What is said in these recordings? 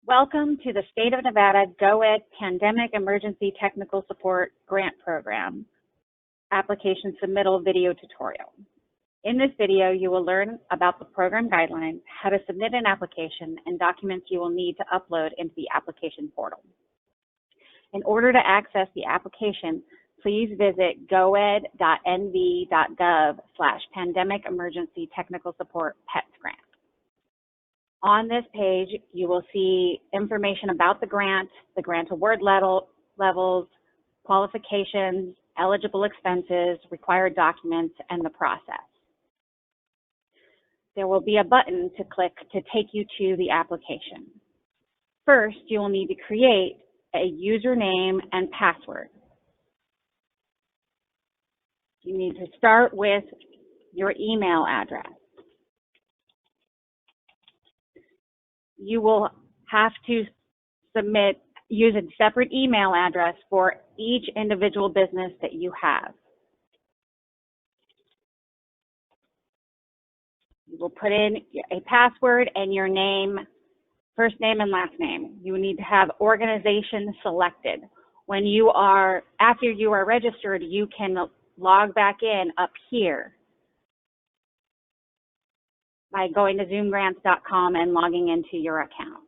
Welcome to the State of Nevada GoEd Pandemic Emergency Technical Support Grant Program application submittal video tutorial. In this video, you will learn about the program guidelines, how to submit an application, and documents you will need to upload into the application portal. In order to access the application, please visit goed.nv.gov/pandemic emergency technical support PETS grant. On this page, you will see information about the grant award levels, qualifications, eligible expenses, required documents, and the process. There will be a button to click to take you to the application. First, you will need to create a username and password. You need to start with your email address. You will have to use a separate email address for each individual business that you have. You will put in a password and your name, first name and last name. You need to have organization selected. After you are registered, you can log back in up here by going to zoomgrants.com and logging into your account.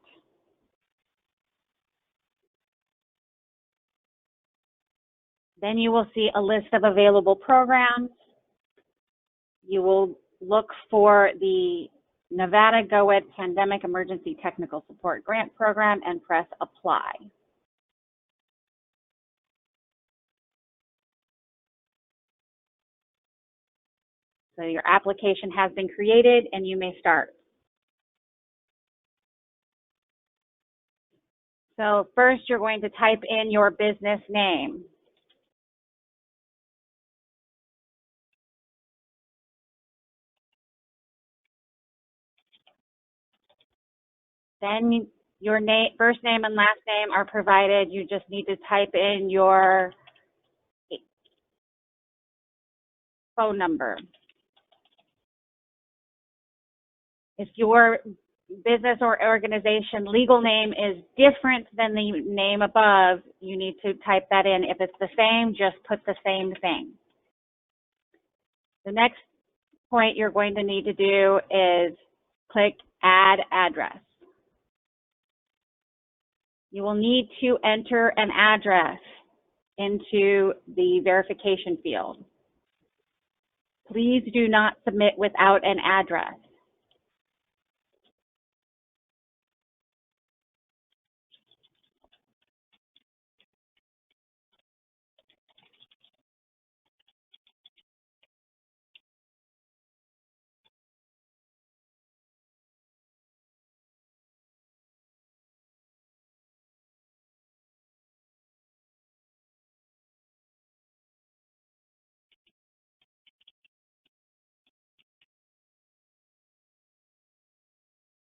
Then you will see a list of available programs. You will look for the Nevada GoEd Pandemic Emergency Technical Support Grant Program and press Apply. So your application has been created and you may start. So first you're going to type in your business name. Then your first name and last name are provided. You just need to type in your phone number. If your business or organization legal name is different than the name above, you need to type that in. If it's the same, just put the same thing. The next point you're going to need to do is click Add Address. You will need to enter an address into the verification field. Please do not submit without an address.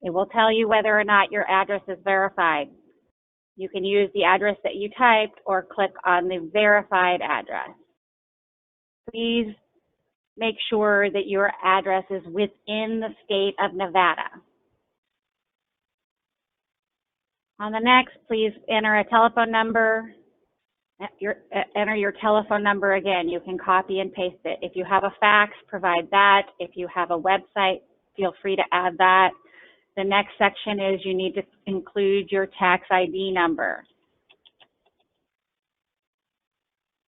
It will tell you whether or not your address is verified. You can use the address that you typed or click on the verified address. Please make sure that your address is within the state of Nevada. On the next, please enter a telephone number. Enter your telephone number again. You can copy and paste it. If you have a fax, provide that. If you have a website, feel free to add that. The next section is you need to include your tax ID number.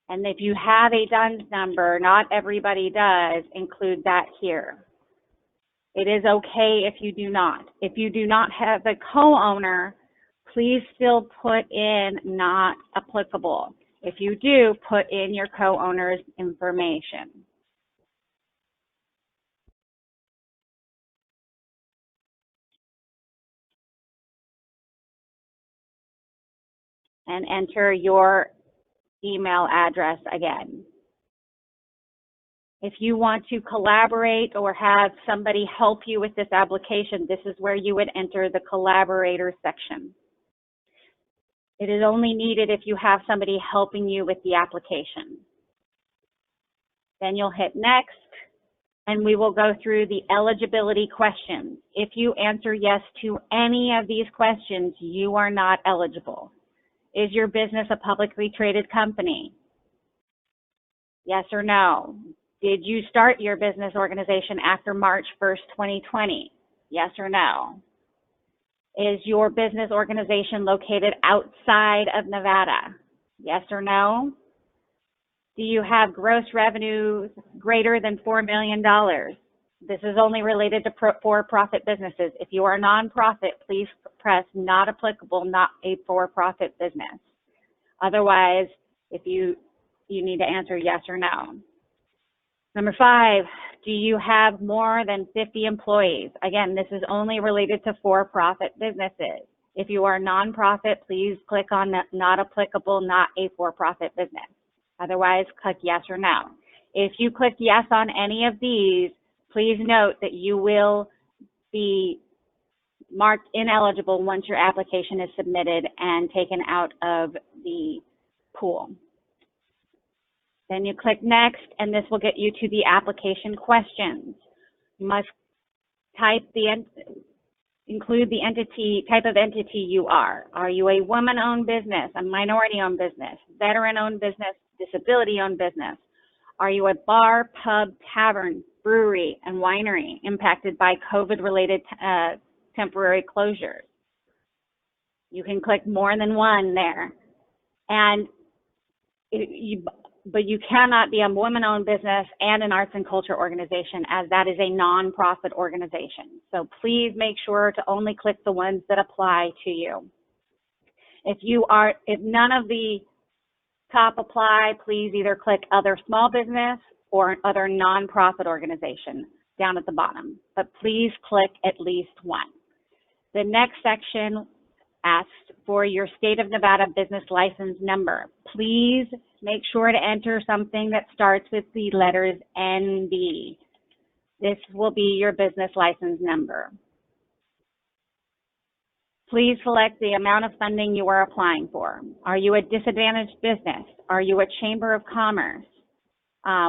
And if you have a DUNS number, not everybody does, include that here. It is okay if you do not. If you do not have a co-owner, please still put in not applicable. If you do, put in your co-owner's information. And enter your email address again. If you want to collaborate or have somebody help you with this application, this is where you would enter the collaborator section. It is only needed if you have somebody helping you with the application. Then you'll hit next, and we will go through the eligibility questions. If you answer yes to any of these questions, you are not eligible. Is your business a publicly traded company? Yes or no? Did you start your business organization after March 1st, 2020? Yes or no? Is your business organization located outside of Nevada? Yes or no? Do you have gross revenues greater than $4 million? This is only related to for-profit businesses. If you are a nonprofit, please press not applicable, not a for-profit business. Otherwise, if you need to answer yes or no. Number 5, do you have more than 50 employees? Again, this is only related to for-profit businesses. If you are a nonprofit, please click on not applicable, not a for-profit business. Otherwise, click yes or no. If you click yes on any of these, please note that you will be marked ineligible once your application is submitted and taken out of the pool. Then you click next, and this will get you to the application questions. You must include the type of entity you are. Are you a woman-owned business, a minority-owned business, veteran-owned business, disability-owned business? Are you a bar, pub, tavern, brewery, and winery impacted by COVID-related temporary closures? You can click more than one there. But you cannot be a woman-owned business and an arts and culture organization, as that is a non-profit organization. So please make sure to only click the ones that apply to you. If none of the top apply, please either click other small business or other non-profit organization down at the bottom. But please click at least one. The next section asks for your state of Nevada business license number. Please make sure to enter something that starts with the letters NB. This will be your business license number. Please select the amount of funding you are applying for. Are you a disadvantaged business? Are you a chamber of commerce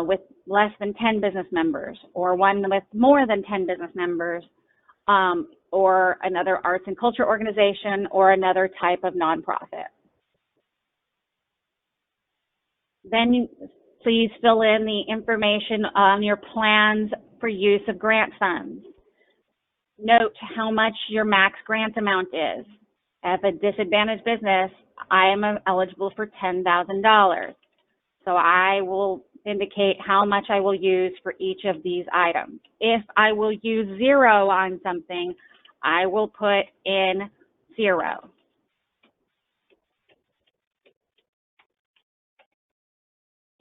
with less than 10 business members, or one with more than 10 business members, or another arts and culture organization, or another type of nonprofit? Then please fill in the information on your plans for use of grant funds. Note how much your max grant amount is. As a disadvantaged business, I am eligible for $10,000. So I will indicate how much I will use for each of these items. If I will use 0 on something, I will put in 0.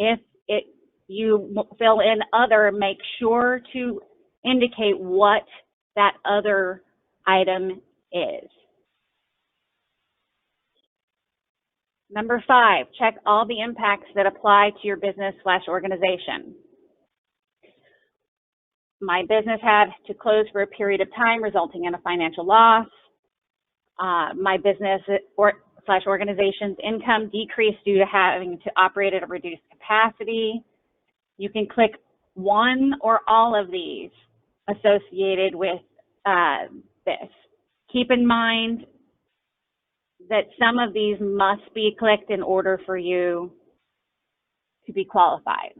If you fill in other, make sure to indicate what that other item is. Number 5, check all the impacts that apply to your business/organization. My business had to close for a period of time, resulting in a financial loss. My business/organization's income decreased due to having to operate at a reduced capacity. You can click one or all of these associated with this. Keep in mind that some of these must be clicked in order for you to be qualified.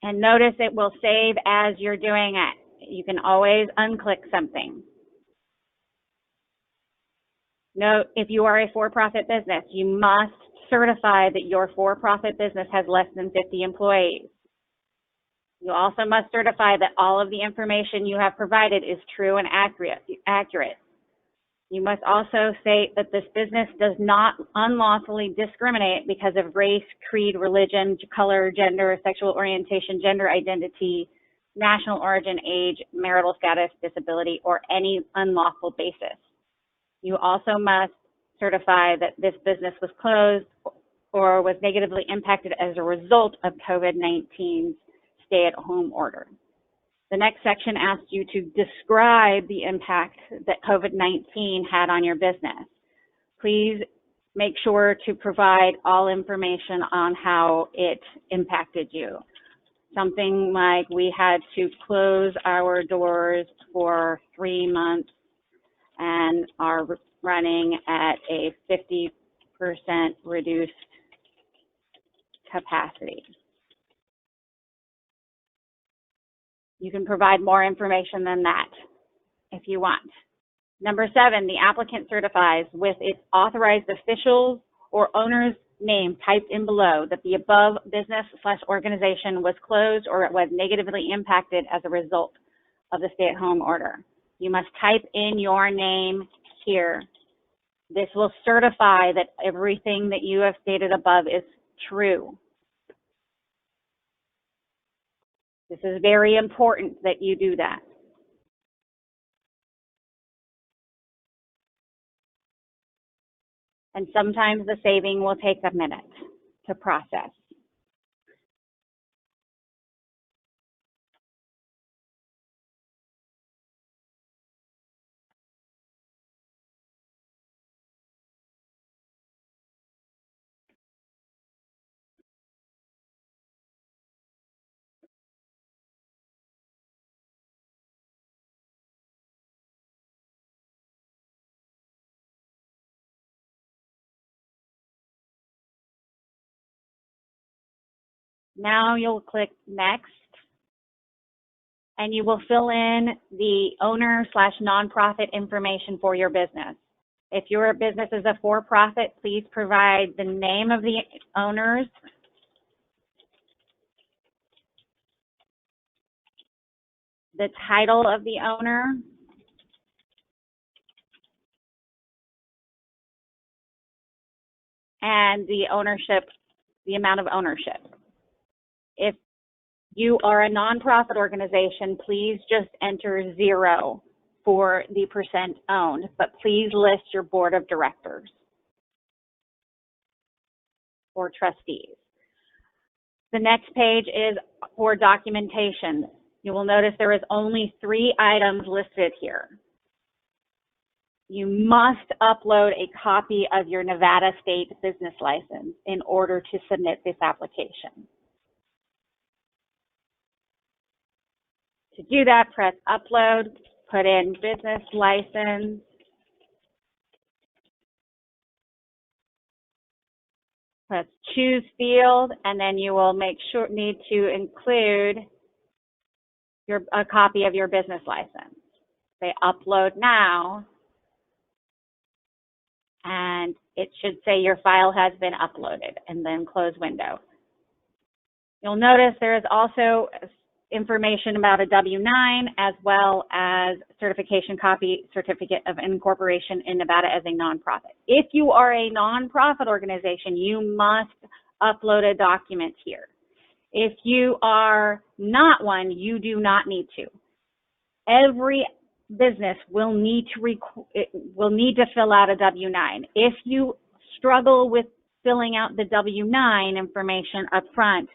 And notice it will save as you're doing it. You can always unclick something. Note, if you are a for-profit business, you must certify that your for-profit business has less than 50 employees. You also must certify that all of the information you have provided is true and accurate. You must also state that this business does not unlawfully discriminate because of race, creed, religion, color, gender, sexual orientation, gender identity, national origin, age, marital status, disability, or any unlawful basis. You also must certify that this business was closed or was negatively impacted as a result of COVID-19's stay-at-home order. The next section asks you to describe the impact that COVID-19 had on your business. Please make sure to provide all information on how it impacted you. Something like we had to close our doors for 3 months and are running at a 50% reduced capacity. You can provide more information than that if you want. Number 7, the applicant certifies with its authorized officials or owner's name typed in below that the above business/organization was closed or it was negatively impacted as a result of the stay-at-home order. You must type in your name here. This will certify that everything that you have stated above is true. This is very important that you do that. And sometimes the saving will take a minute to process. Now you'll click next, and you will fill in the owner/nonprofit information for your business. If your business is a for-profit, please provide the name of the owners, the title of the owner, and the ownership, the amount of ownership. If you are a nonprofit organization, please just enter 0 for the percent owned, but please list your board of directors or trustees. The next page is for documentation. You will notice there is only 3 items listed here. You must upload a copy of your Nevada State business license in order to submit this application. To do that, press upload, put in business license, press choose field, and then you will need to include a copy of your business license. Say upload now, and it should say your file has been uploaded, and then close window. You'll notice there is also information about a W-9 as well as certification copy, certificate of incorporation in Nevada as a nonprofit. If you are a nonprofit organization, you must upload a document here. If you are not one, you do not need to. Every business will need to fill out a W-9. If you struggle with filling out the W-9 information up front,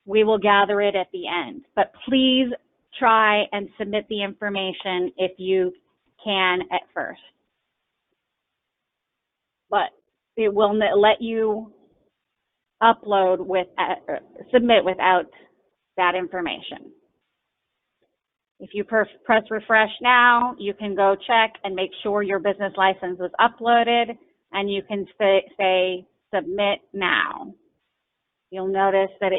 we will gather it at the end. But please try and submit the information if you can at first. But it will let you upload submit without that information. If you press refresh now, you can go check and make sure your business license was uploaded, and you can say submit now. You'll notice that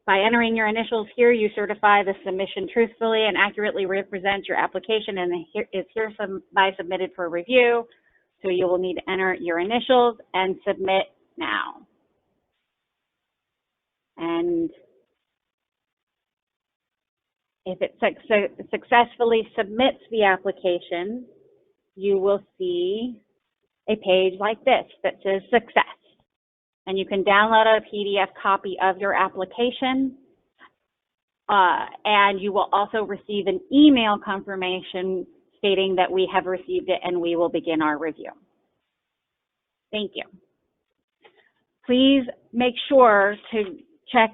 by entering your initials here, you certify the submission truthfully and accurately represents your application and is hereby submitted for review. So you will need to enter your initials and submit now. And if it successfully submits the application, you will see a page like this that says success. And you can download a PDF copy of your application, and you will also receive an email confirmation stating that we have received it and we will begin our review. Thank you. Please make sure to check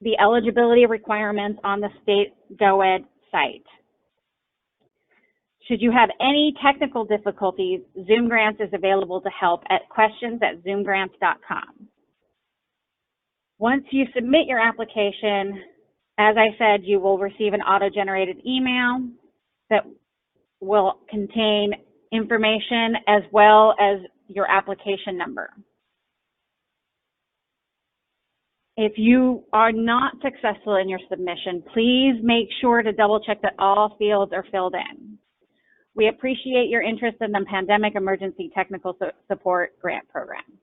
the eligibility requirements on the State DOED site. Should you have any technical difficulties, Zoom Grants is available to help at questions@zoomgrants.com. Once you submit your application, as I said, you will receive an auto-generated email that will contain information as well as your application number. If you are not successful in your submission, please make sure to double check that all fields are filled in. We appreciate your interest in the Pandemic Emergency Technical Support Grant Program.